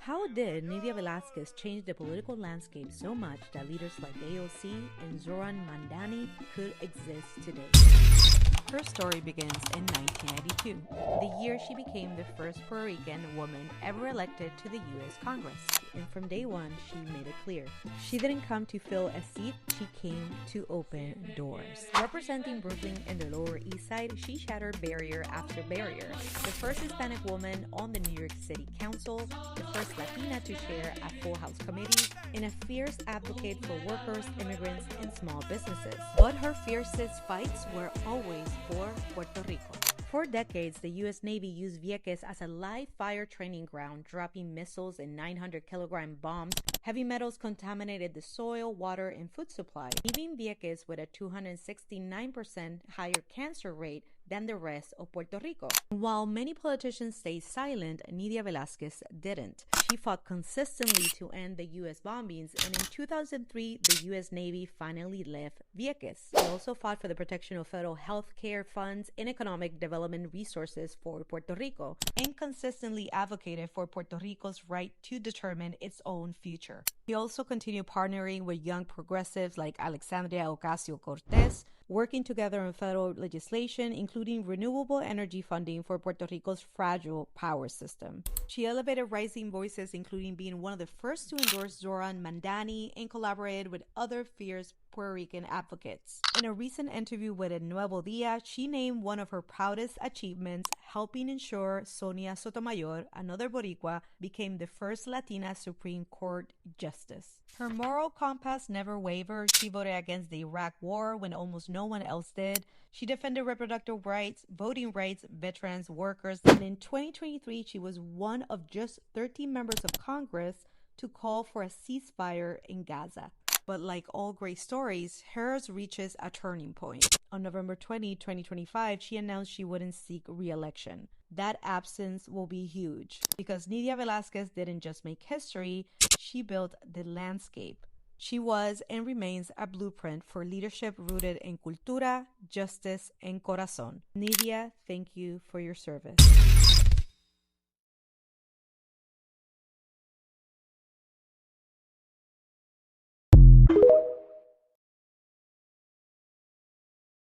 How did Nydia Velazquez change the political landscape so much that leaders like AOC and Zohran Mamdani could exist today? Her story begins in 1992, the year she became the first Puerto Rican woman ever elected to the U.S. Congress. And from day one, she made it clear. She didn't come to fill a seat, she came to open doors. Representing Brooklyn and the Lower East Side, she shattered barrier after barrier. The first Hispanic woman on the New York City Council, the first Latina to chair a full House committee, and a fierce advocate for workers, immigrants, and small businesses. But her fiercest fights were always for Puerto Rico. For decades, the U.S. Navy used Vieques as a live fire training ground, dropping missiles and 900-kilogram bombs. Heavy metals contaminated the soil, water, and food supply, leaving Vieques with a 269% higher cancer rate than the rest of Puerto Rico. While many politicians stayed silent, Nydia Velazquez didn't. She fought consistently to end the U.S. bombings, and in 2003, the U.S. Navy finally left Vieques. She also fought for the protection of federal health care funds and economic development resources for Puerto Rico, and consistently advocated for Puerto Rico's right to determine its own future. She also continued partnering with young progressives like Alexandria Ocasio-Cortez, working together on federal legislation, including renewable energy funding for Puerto Rico's fragile power system. She elevated rising voices, including being one of the first to endorse Zohran Mamdani and collaborated with other fierce Puerto Rican advocates. In a recent interview with El Nuevo Dia, she named one of her proudest achievements helping ensure Sonia Sotomayor, another Boricua, became the first Latina Supreme Court justice. Her moral compass never wavered. She voted against the Iraq War when almost no one else did. She defended reproductive rights, voting rights, veterans, workers, and in 2023, she was one of just 13 members of Congress to call for a ceasefire in Gaza. But like all great stories, hers reaches a turning point. On November 20, 2025, she announced she wouldn't seek re-election. That absence will be huge because Nydia Velazquez didn't just make history, she built the landscape. She was and remains a blueprint for leadership rooted in cultura, justice, and corazón. Nydia, thank you for your service.